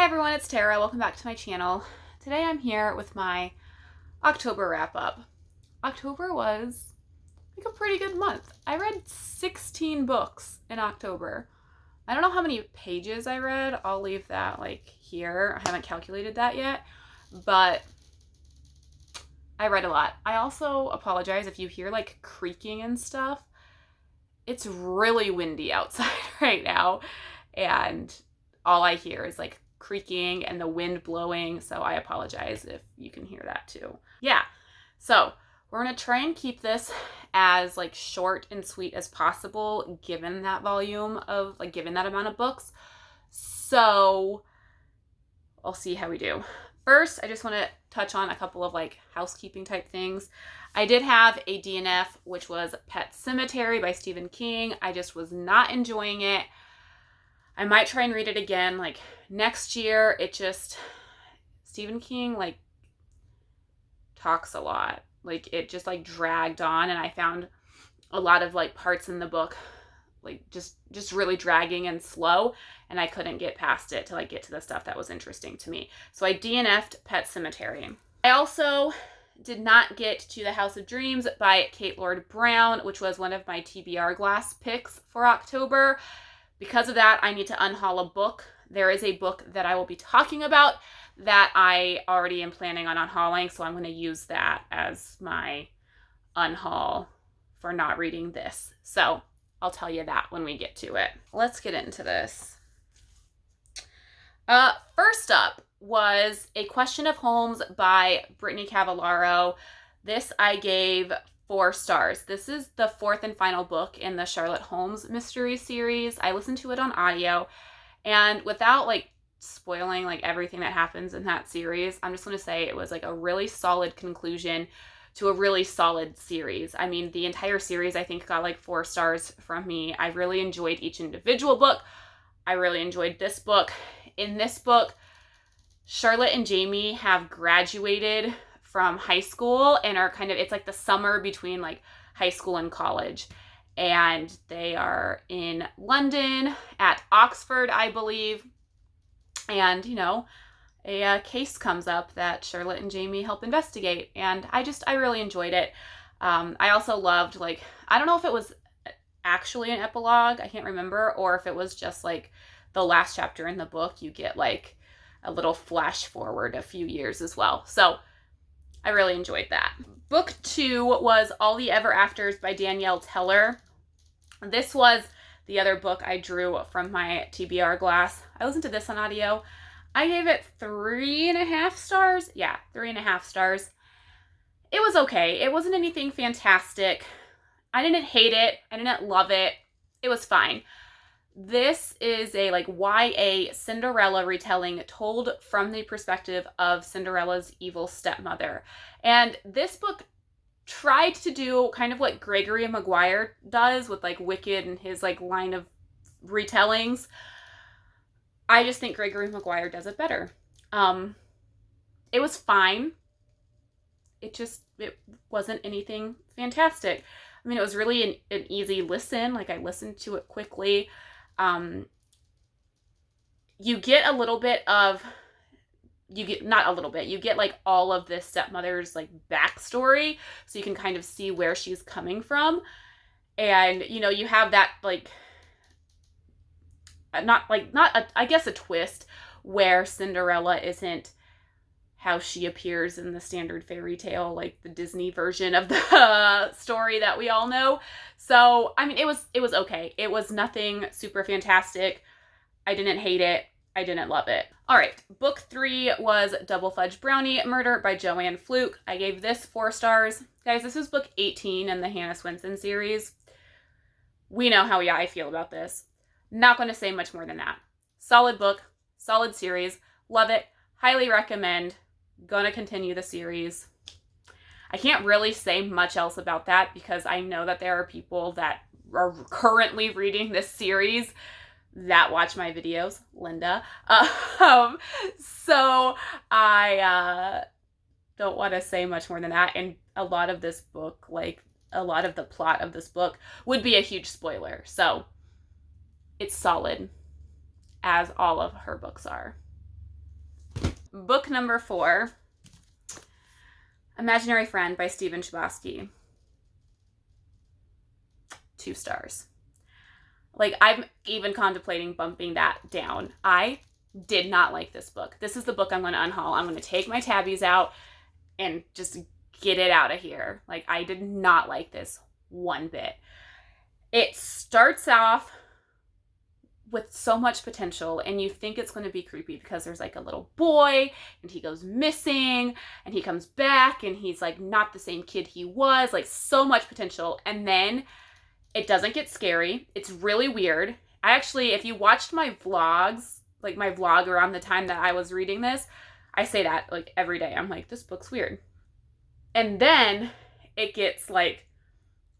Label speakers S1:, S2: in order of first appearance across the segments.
S1: Hi everyone, it's Tara. Welcome back to my channel. Today I'm here with my October wrap-up. October was like a pretty good month. I read 16 books in October. I don't know how many pages I read. I'll leave that like here. I haven't calculated that yet, but I read a lot. I also apologize if you hear like creaking and stuff. It's really windy outside right now, and all I hear is like creaking and the wind blowing, so I apologize if you can hear that too. Yeah, so we're gonna try and keep this as like short and sweet as possible given that volume of given that amount of books. So I'll see how we do. First, I just want to touch on a couple of like housekeeping type things. I did have a DNF, which was Pet Sematary by Stephen King. I just was not enjoying it. I might try and read it again like next year. Stephen King like talks a lot. Like it just like dragged on, and I found a lot of like parts in the book like just really dragging and slow, and I couldn't get past it to like get to the stuff that was interesting to me. So I DNF'd Pet Sematary. I also did not get to The House of Dreams by Kate Lord Brown, which was one of my TBR glass picks for October. Because of that, I need to unhaul a book. There is a book that I will be talking about that I already am planning on unhauling, so I'm going to use that as my unhaul for not reading this. So I'll tell you that when we get to it. Let's get into this. First up was A Question of Holmes by Brittany Cavallaro. This I gave 4 stars. This is the 4th and final book in the Charlotte Holmes mystery series. I listened to it on audio, and without like spoiling like everything that happens in that series, I'm just going to say it was like a really solid conclusion to a really solid series. I mean, the entire series I think got like 4 stars from me. I really enjoyed each individual book. I really enjoyed this book. In this book, Charlotte and Jamie have graduated from high school and are it's like the summer between like high school and college. And they are in London at Oxford, I believe. And, a case comes up that Charlotte and Jamie help investigate. And I really enjoyed it. I also loved, I don't know if it was actually an epilogue, I can't remember, or if it was just like the last chapter in the book, you get like a little flash forward a few years as well. So I really enjoyed that. Book 2 was All the Ever Afters by Danielle Teller. This was the other book I drew from my TBR glass. I listened to this on audio. I gave it 3.5 stars. Yeah, 3.5 stars. It was okay. It wasn't anything fantastic. I didn't hate it. I didn't love it. It was fine. This is a YA Cinderella retelling told from the perspective of Cinderella's evil stepmother. And this book tried to do kind of what Gregory Maguire does with Wicked and his line of retellings. I just think Gregory Maguire does it better. It was fine. It wasn't anything fantastic. I mean, it was really an easy listen. I listened to it quickly. You get all of this stepmother's backstory, so you can kind of see where she's coming from. And, you have that I guess a twist where Cinderella isn't how she appears in the standard fairy tale, the Disney version of the story that we all know. So, I mean, it was okay. It was nothing super fantastic. I didn't hate it. I didn't love it. All right, book 3 was Double Fudge Brownie Murder by Joanne Fluke. I gave this 4 stars. Guys, this was book 18 in the Hannah Swenson series. We know how I feel about this. Not going to say much more than that. Solid book, solid series. Love it. Highly recommend. Gonna continue the series. I can't really say much else about that because I know that there are people that are currently reading this series that watch my videos, Linda. So I don't want to say much more than that. And a lot of this book, a lot of the plot of this book would be a huge spoiler. So it's solid, as all of her books are. Book number 4, Imaginary Friend by Stephen Chbosky. 2 stars. Like, I'm even contemplating bumping that down. I did not like this book. This is the book I'm going to unhaul. I'm going to take my tabbies out and just get it out of here. Like, I did not like this one bit. It starts off with so much potential, and you think it's going to be creepy because there's like a little boy and he goes missing and he comes back and he's like not the same kid he was. Like, so much potential. And then it doesn't get scary. It's really weird. I actually, if you watched my vlogs, like my vlog around the time that I was reading this, I say that like every day. I'm like, this book's weird. And then it gets like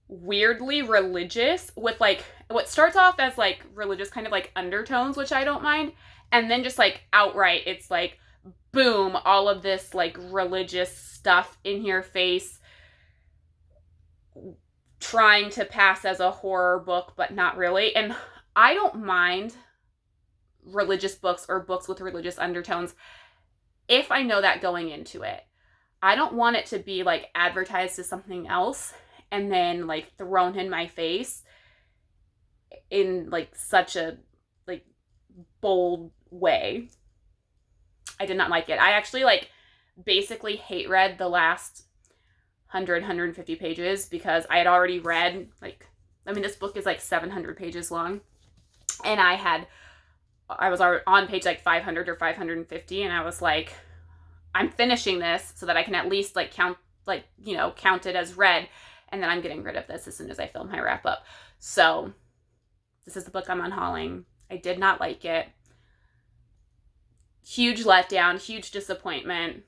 S1: weirdly religious with like what starts off as like religious kind of like undertones, which I don't mind. And then just like outright, it's like, boom, all of this like religious stuff in your face, trying to pass as a horror book, but not really. And I don't mind religious books or books with religious undertones if I know that going into it. I don't want it to be like advertised as something else and then like thrown in my face in like such a like bold way. I did not like it. I actually like basically hate read the last 150 pages because I had already read like, I mean, this book is like 700 pages long, and I was on page like 500 or 550, and I was like, I'm finishing this so that I can at least like count it as read, and then I'm getting rid of this as soon as I film my wrap up. So this is the book I'm unhauling. I did not like it. Huge letdown, huge disappointment.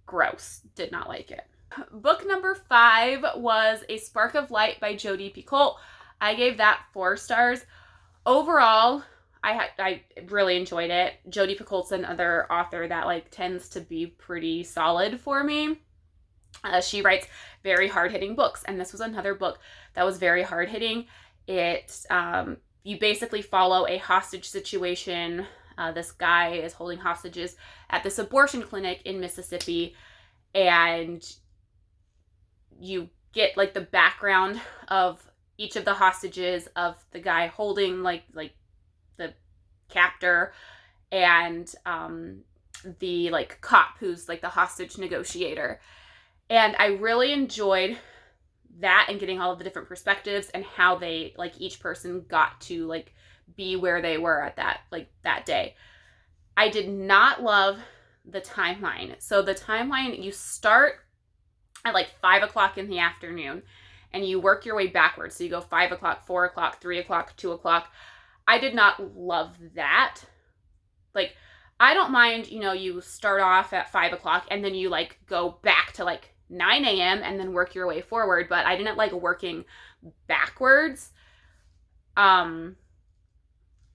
S1: Gross. Did not like it. Book number 5 was A Spark of Light by Jodi Picoult. I gave that 4 stars. Overall, I really enjoyed it. Jodi Picoult's another author that like tends to be pretty solid for me. She writes very hard-hitting books, and this was another book that was very hard-hitting. You basically follow a hostage situation. This guy is holding hostages at this abortion clinic in Mississippi, and you get like the background of each of the hostages, of the guy holding like the captor, and the like cop who's like the hostage negotiator. And I really enjoyed that and getting all of the different perspectives and how they like each person got to like be where they were at that day. I did not love the timeline. So the timeline, you start at like 5 o'clock in the afternoon and you work your way backwards. So you go 5 o'clock, 4 o'clock, 3 o'clock, 2 o'clock. I did not love that. Like, I don't mind, you start off at 5 o'clock and then you like go back to like 9 a.m. and then work your way forward, but I didn't like working backwards.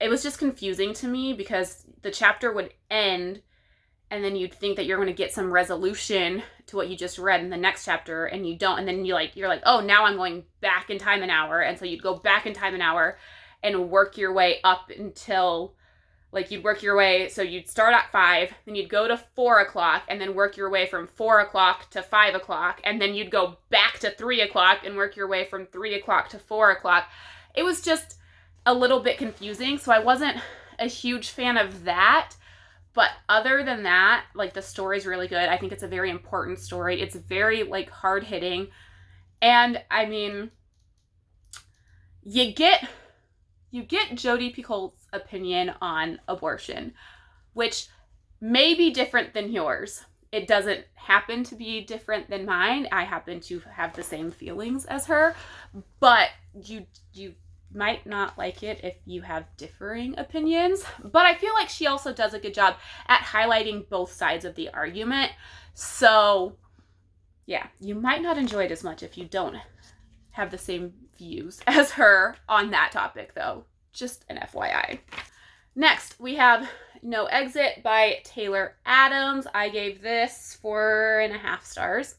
S1: It was just confusing to me because the chapter would end and then you'd think that you're going to get some resolution to what you just read in the next chapter, and you don't. And then you're like, oh, now I'm going back in time an hour. And so you'd go back in time an hour and work your way up until like you'd work your way. So you'd start at 5, then you'd go to 4 o'clock and then work your way from 4 o'clock to 5 o'clock. And then you'd go back to 3 o'clock and work your way from 3 o'clock to 4 o'clock. It was just a little bit confusing. So I wasn't a huge fan of that. But other than that, like the story's really good. I think it's a very important story. It's very like hard hitting. And I mean, you get Jodi Picoult's opinion on abortion, which may be different than yours. It doesn't happen to be different than mine. I happen to have the same feelings as her, but you might not like it if you have differing opinions. But I feel like she also does a good job at highlighting both sides of the argument. So yeah, you might not enjoy it as much if you don't have the same views as her on that topic, though. Just an FYI. Next, we have No Exit by Taylor Adams. I gave this 4.5 stars.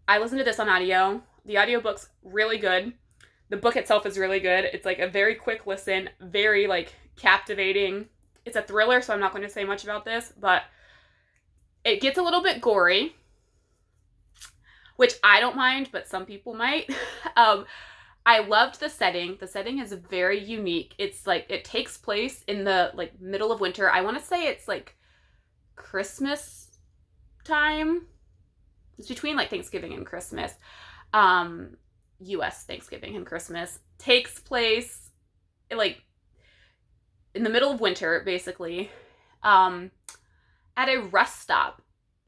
S1: I listened to this on audio. The audiobook's really good. The book itself is really good. It's like a very quick listen, very like captivating. It's a thriller, so I'm not going to say much about this, but it gets a little bit gory, which I don't mind, but some people might. I loved the setting. The setting is very unique. It's like, it takes place in the like middle of winter. I want to say it's like Christmas time. It's between like Thanksgiving and Christmas. US Thanksgiving and Christmas takes place like in the middle of winter, basically, at a rest stop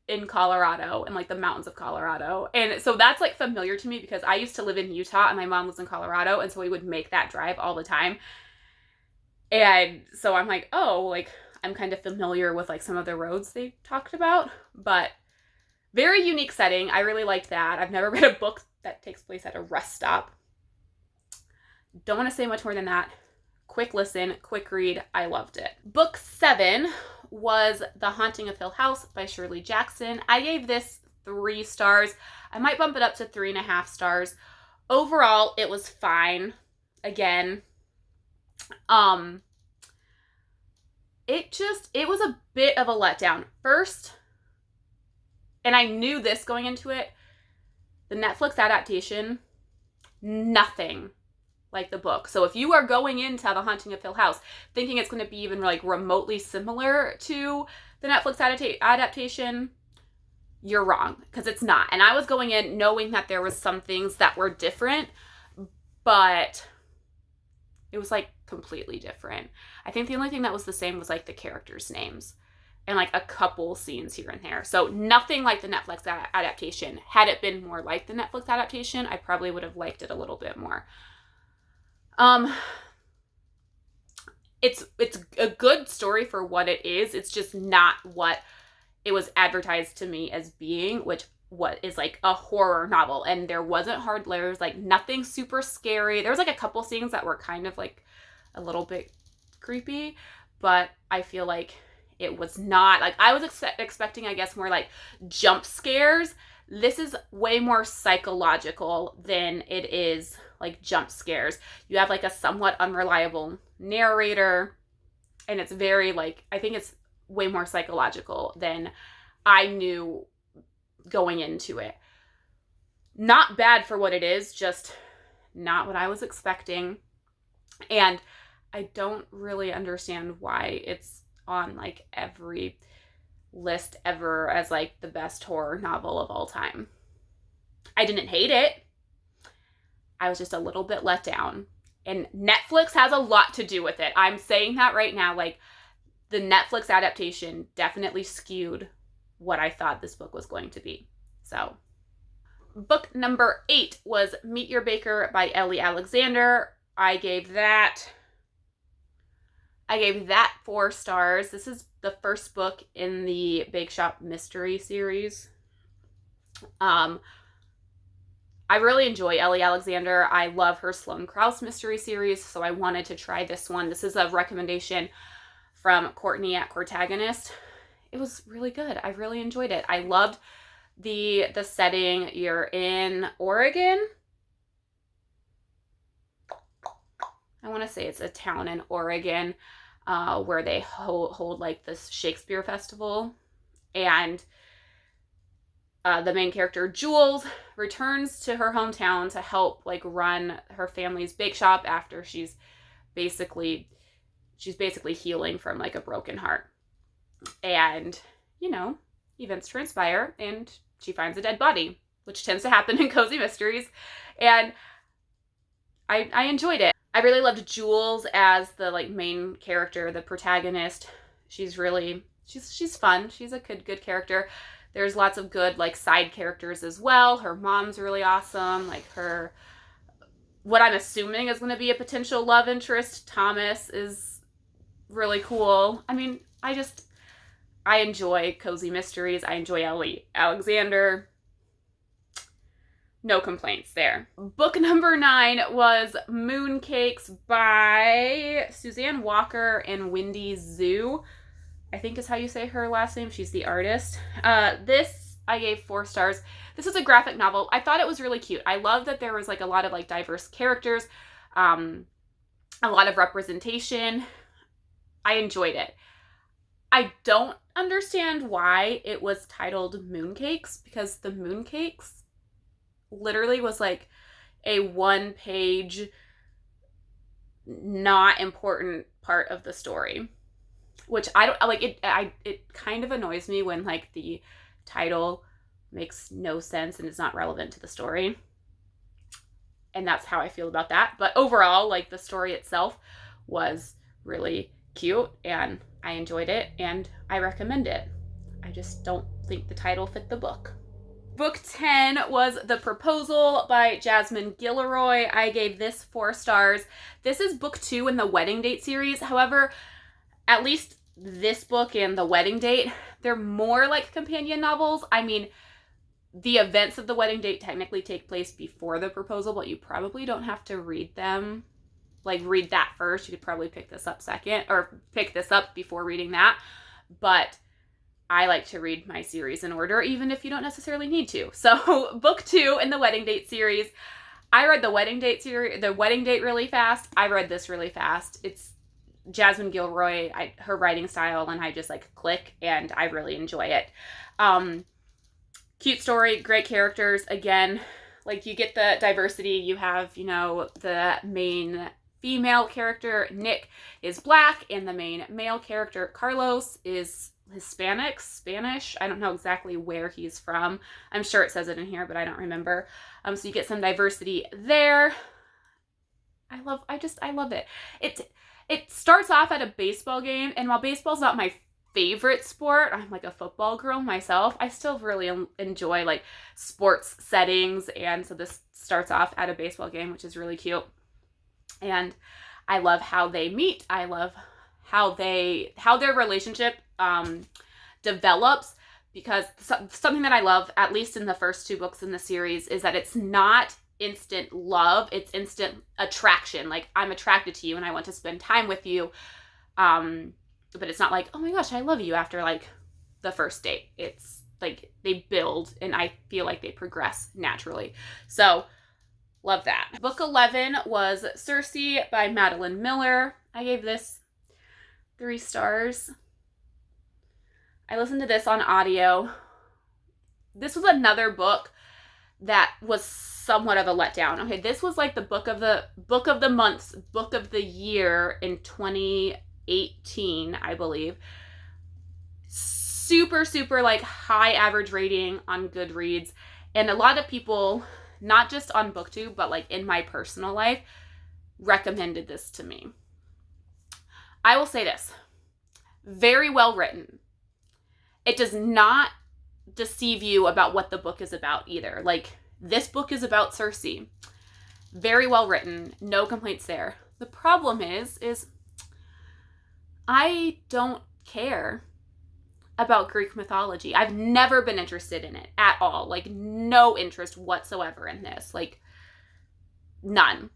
S1: in Colorado, in like the mountains of Colorado. And so that's like familiar to me because I used to live in Utah and my mom lives in Colorado, and so we would make that drive all the time. And so I'm like, oh, like I'm kind of familiar with like some of the roads they talked about, but very unique setting. I really liked that. I've never read a book that takes place at a rest stop. Don't want to say much more than that. Quick listen, quick read. I loved it. Book 7 was The Haunting of Hill House by Shirley Jackson. I gave this 3 stars. I might bump it up to 3.5 stars. Overall, it was fine. Again, it was a bit of a letdown. First, and I knew this going into it, the Netflix adaptation, nothing like the book. So if you are going into The Haunting of Hill House thinking it's going to be even like remotely similar to the Netflix adaptation, you're wrong, because it's not. And I was going in knowing that there was some things that were different, but it was like completely different. I think the only thing that was the same was like the characters' names and like a couple scenes here and there. So nothing like the Netflix adaptation. Had it been more like the Netflix adaptation, I probably would have liked it a little bit more. It's a good story for what it is. It's just not what it was advertised to me as being, which what is like a horror novel. And there wasn't there's like nothing super scary. There was like a couple scenes that were kind of like a little bit creepy, but I feel like it was not like I was expecting, I guess, more like jump scares. This is way more psychological than it is like jump scares. You have like a somewhat unreliable narrator, and it's very like, I think it's way more psychological than I knew going into it. Not bad for what it is, just not what I was expecting. And I don't really understand why it's on like every list ever as like the best horror novel of all time. I didn't hate it. I was just a little bit let down. And Netflix has a lot to do with it. I'm saying that right now. Like, the Netflix adaptation definitely skewed what I thought this book was going to be. So, book number 8 was Meet Your Baker by Ellie Alexander. I gave that 4 stars. This is the first book in the Bake Shop Mystery series. I really enjoy Ellie Alexander. I love her Sloane Krause mystery series, so I wanted to try this one. This is a recommendation from Courtney at Cortagonist. It was really good. I really enjoyed it. I loved the setting. You're in Oregon. I want to say it's a town in Oregon where they hold like this Shakespeare festival. And the main character, Jules, returns to her hometown to help like run her family's bake shop after she's basically healing from like a broken heart. And, you know, events transpire and she finds a dead body, which tends to happen in cozy mysteries. And I enjoyed it. I really loved Jules as the like main character, the protagonist. She's fun. She's a good character. There's lots of good like side characters as well. Her mom's really awesome. Like what I'm assuming is going to be a potential love interest, Thomas, is really cool. I mean, I enjoy cozy mysteries. I enjoy Ellie Alexander. No complaints there. Book number 9 was Mooncakes by Suzanne Walker and Wendy Zhu, I think is how you say her last name. She's the artist. This I gave 4 stars. This was a graphic novel. I thought it was really cute. I love that there was like a lot of like diverse characters, a lot of representation. I enjoyed it. I don't understand why it was titled Mooncakes, because the Mooncakes literally was like a 1-page, not important part of the story, which I don't like. It kind of annoys me when like the title makes no sense and is not relevant to the story. And that's how I feel about that. But overall, like the story itself was really cute and I enjoyed it and I recommend it. I just don't think the title fit the book. Book 10 was The Proposal by Jasmine Gilroy. I gave this 4 stars. This is book 2 in the Wedding Date series. However, at least this book and The Wedding Date, they're more like companion novels. I mean, the events of The Wedding Date technically take place before The Proposal, but you probably don't have to read them. Like, read that first. You could probably pick this up second, or pick this up before reading that. But I like to read my series in order, even if you don't necessarily need to. So, book 2 in the Wedding Date series. I read the Wedding Date series, the Wedding Date really fast. I read this really fast. It's Jasmine Gilroy, her writing style, and I just like click, and I really enjoy it. Cute story, great characters. Again, like you get the diversity. You have, you know, the main female character, Nick, is Black, and the main male character, Carlos, is Spanish. I don't know exactly where he's from. I'm sure it says it in here, but I don't remember. So you get some diversity there. I love it. It starts off at a baseball game, and while baseball's not my favorite sport, I'm like a football girl myself, I still really enjoy like sports settings, and so this starts off at a baseball game, which is really cute. And I love how they meet. I love how their relationship develops, because something that I love, at least in the first 2 books in the series, is that it's not instant love, it's instant attraction. Like, I'm attracted to you and I want to spend time with you, but it's not like, oh my gosh, I love you after like the first date. It's like they build, and I feel like they progress naturally. So love that. Book 11 was Cersei by Madeline Miller. I gave this 3 stars. I listened to this on audio. This was another book that was somewhat of a letdown. Okay, this was like the book of the month's book of the year in 2018, I believe. Super, super like high average rating on Goodreads. And a lot of people, not just on BookTube, but like in my personal life, recommended this to me. I will say this. Very well written. It does not deceive you about what the book is about either. Like, this book is about Cersei. Very well written. No complaints there. The problem is I don't care about Greek mythology. I've never been interested in it at all. Like, no interest whatsoever in this. Like, none.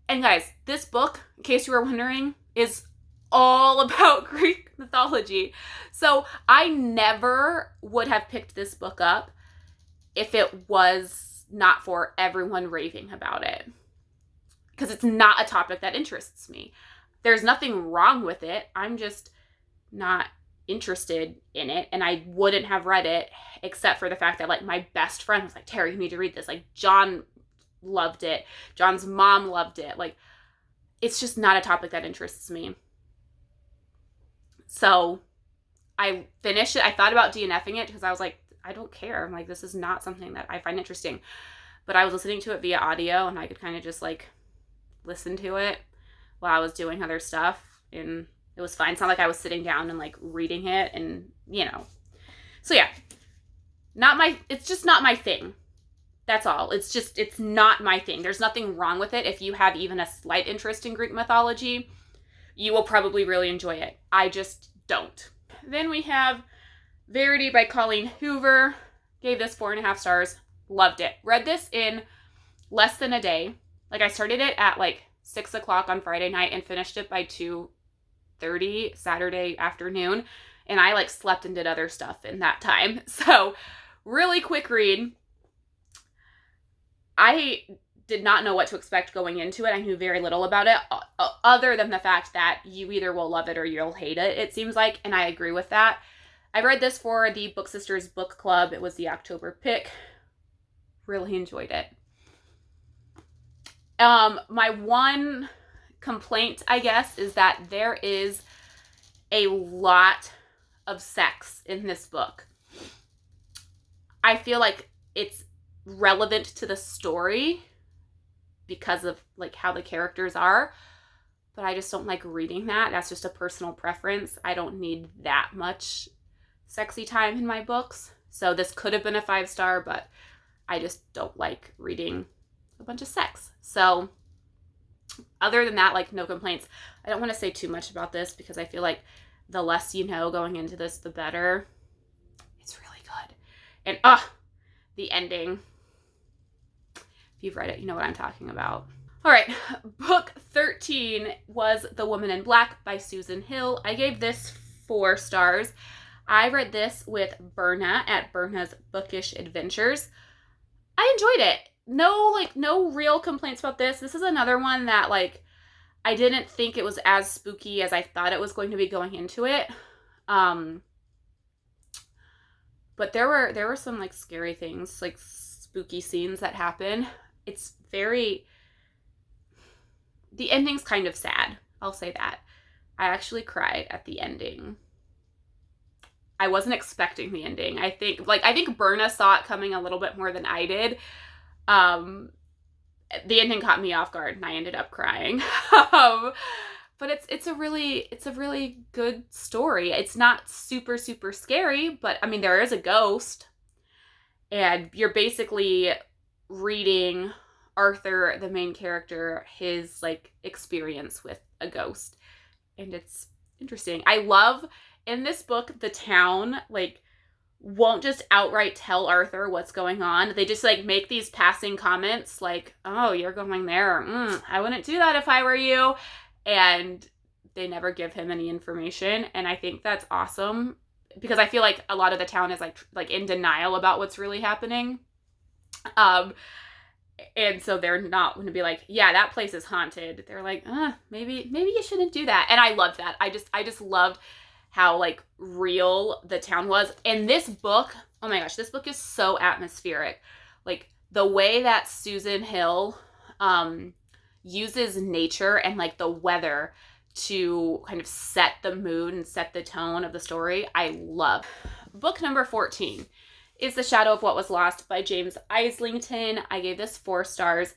S1: And guys, this book, in case you were wondering, is all about Greek mythology. So I never would have picked this book up if it was not for everyone raving about it, because it's not a topic that interests me. There's nothing wrong with it. I'm just not interested in it, and I wouldn't have read it except for the fact that like my best friend was like, Terry, you need to read this. Like, John loved it. John's mom loved it. Like, it's just not a topic that interests me. So I finished it. I thought about DNFing it because I was like, I don't care. I'm like, this is not something that I find interesting. But I was listening to it via audio, and I could kind of just like listen to it while I was doing other stuff, and it was fine. It's not like I was sitting down and like reading it, and you know. So yeah, it's just not my thing. That's all. It's not my thing. There's nothing wrong with it. If you have even a slight interest in Greek mythology, you will probably really enjoy it. I just don't. Then we have Verity by Colleen Hoover. Gave this 4.5 stars. Loved it. Read this in less than a day. Like, I started it at like 6 o'clock on Friday night and finished it by 2:30 Saturday afternoon. And I like slept and did other stuff in that time. So really quick read. I did not know what to expect going into it. I knew very little about it, other than the fact that you either will love it or you'll hate it, it seems like, and I agree with that. I read this for the Book Sisters Book Club. It was the October pick. Really enjoyed it. My one complaint, I guess, is that there is a lot of sex in this book. I feel like it's relevant to the story because of like how the characters are, but I just don't like reading that. That's just a personal preference. I don't need that much sexy time in my books. So this could have been a 5-star, but I just don't like reading a bunch of sex. So other than that, like, no complaints. I don't want to say too much about this because I feel like the less you know going into this, the better. It's really good. And the ending. If you've read it, you know what I'm talking about. All right, book 13 was The Woman in Black by Susan Hill. I gave this 4 stars. I read this with Berna at Berna's Bookish Adventures. I enjoyed it. No real complaints about this. This is another one that, like, I didn't think it was as spooky as I thought it was going to be going into it. But there were some, like, scary things, like spooky scenes that happen. It's very... The ending's kind of sad. I'll say that. I actually cried at the ending. I wasn't expecting the ending. I think Berna saw it coming a little bit more than I did. The ending caught me off guard and I ended up crying. But it's a really good story. It's not super, super scary, but I mean, there is a ghost and you're basically reading Arthur, the main character, his like experience with a ghost. And it's interesting. I love in this book, the town like won't just outright tell Arthur what's going on. They just like make these passing comments like, oh, you're going there. I wouldn't do that if I were you. And they never give him any information. And I think that's awesome because I feel like a lot of the town is like in denial about what's really happening. And so they're not going to be like, yeah, that place is haunted. They're like, maybe you shouldn't do that. And I loved that. I just loved how like real the town was. And this book, oh my gosh, this book is so atmospheric. Like the way that Susan Hill uses nature and like the weather to kind of set the mood and set the tone of the story, I love. Book number 14 is The Shadow of What Was Lost by James Islington. I gave this 4 stars.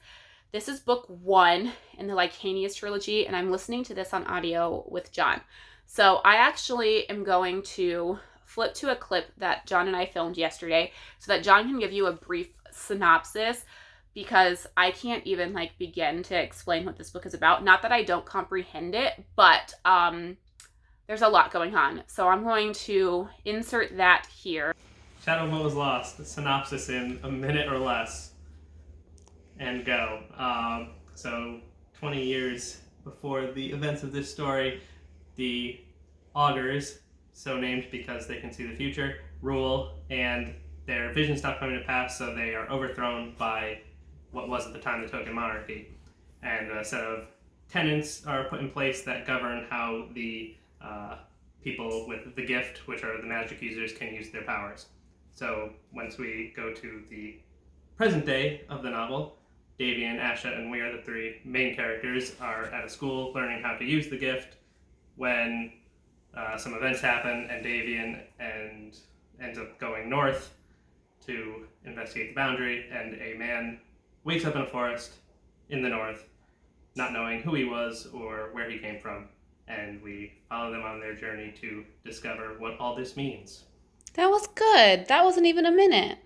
S1: This is book 1 in the Lycanius trilogy, and I'm listening to this on audio with John. So I actually am going to flip to a clip that John and I filmed yesterday so that John can give you a brief synopsis because I can't even like begin to explain what this book is about. Not that I don't comprehend it, but there's a lot going on. So I'm going to insert that here.
S2: Shadow of What Was Lost, the synopsis in a minute or less, and go. So 20 years before the events of this story, the augurs, so named because they can see the future, rule, and their visions stop coming to pass, so they are overthrown by what was at the time the Token Monarchy. And a set of tenets are put in place that govern how the people with the gift, which are the magic users, can use their powers. So once we go to the present day of the novel, Davian, Asha, and we are the 3 main characters are at a school learning how to use the gift when some events happen and Davian ends up going north to investigate the boundary, and a man wakes up in a forest in the north not knowing who he was or where he came from, and we follow them on their journey to discover what all this means.
S1: That was good. That wasn't even a minute.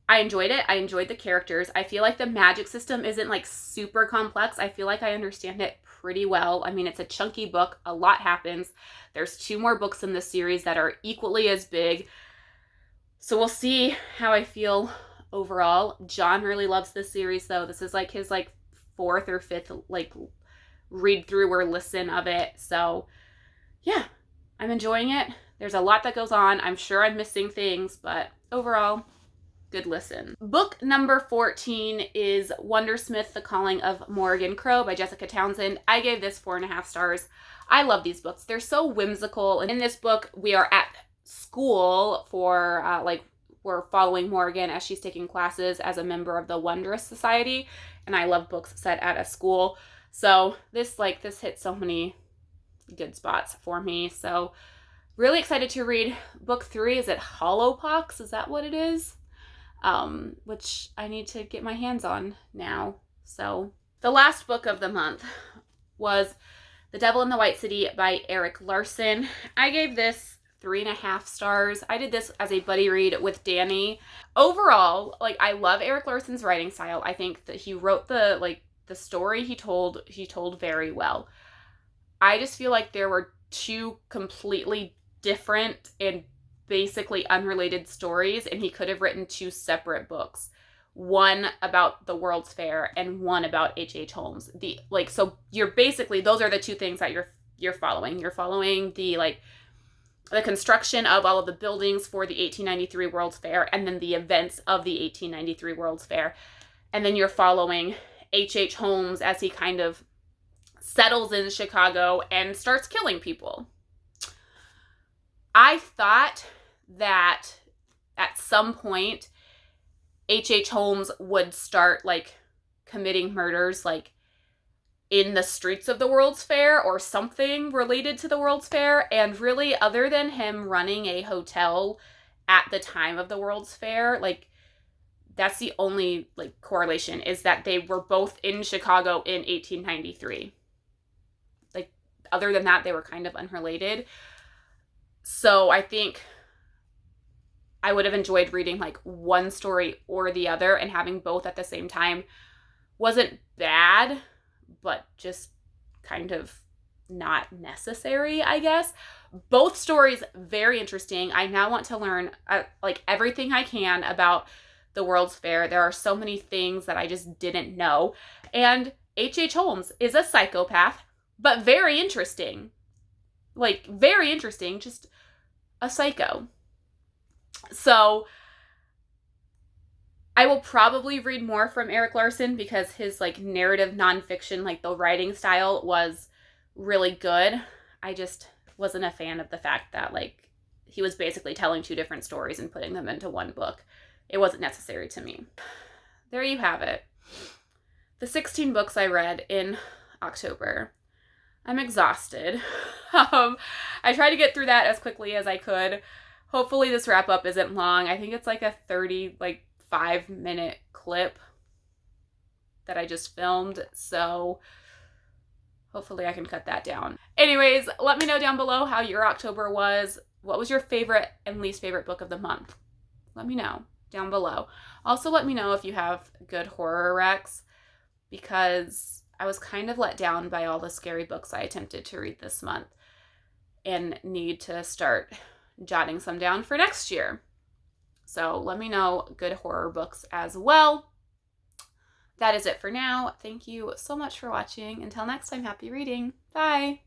S1: I enjoyed it. I enjoyed the characters. I feel like the magic system isn't like super complex. I feel like I understand it pretty well. I mean, it's a chunky book. A lot happens. There's 2 more books in this series that are equally as big. So we'll see how I feel overall. John really loves this series though. This is like his like 4th or 5th like read through or listen of it. So yeah, I'm enjoying it. There's a lot that goes on. I'm sure I'm missing things, but overall, good listen. Book number 14 is Wondersmith, The Calling of Morrigan Crow by Jessica Townsend. I gave this 4.5 stars. I love these books. They're so whimsical. And in this book, we are at school for, we're following Morrigan as she's taking classes as a member of the Wondrous Society. And I love books set at a school. So this hits so many good spots for me. So really excited to read book 3. Is it Hollowpox? Is that what it is? Which I need to get my hands on now. So the last book of the month was The Devil in the White City by Erik Larson. I gave this 3.5 stars. I did this as a buddy read with Danny. Overall, I love Erik Larson's writing style. I think that he wrote the story he told very well. I just feel like there were 2 completely different and basically unrelated stories, and he could have written 2 separate books. One about the World's Fair and one about H.H. Holmes. So you're basically, those are the 2 things that you're following. You're following the construction of all of the buildings for the 1893 World's Fair, and then the events of the 1893 World's Fair. And then you're following H.H. Holmes as he kind of settles in Chicago and starts killing people. I thought that at some point H.H. Holmes would start committing murders in the streets of the World's Fair or something related to the World's Fair. And really, other than him running a hotel at the time of the World's Fair, that's the only correlation, is that they were both in Chicago in 1893. Other than that, they were kind of unrelated. So I think I would have enjoyed reading one story or the other, and having both at the same time wasn't bad, but just kind of not necessary, I guess. Both stories very interesting. I now want to learn everything I can about the World's Fair. There are so many things that I just didn't know. And H.H. Holmes is a psychopath, but very interesting. Very interesting, just a psycho. So I will probably read more from Erik Larson because his narrative nonfiction, the writing style was really good. I just wasn't a fan of the fact that he was basically telling 2 different stories and putting them into one book. It wasn't necessary to me. There you have it. The 16 books I read in October. I'm exhausted. I tried to get through that as quickly as I could. Hopefully this wrap up isn't long. I think it's a 5-minute clip that I just filmed. So hopefully I can cut that down. Anyways, let me know down below how your October was. What was your favorite and least favorite book of the month? Let me know down below. Also, let me know if you have good horror recs, because I was kind of let down by all the scary books I attempted to read this month and need to start jotting some down for next year. So let me know good horror books as well. That is it for now. Thank you so much for watching. Until next time, happy reading. Bye.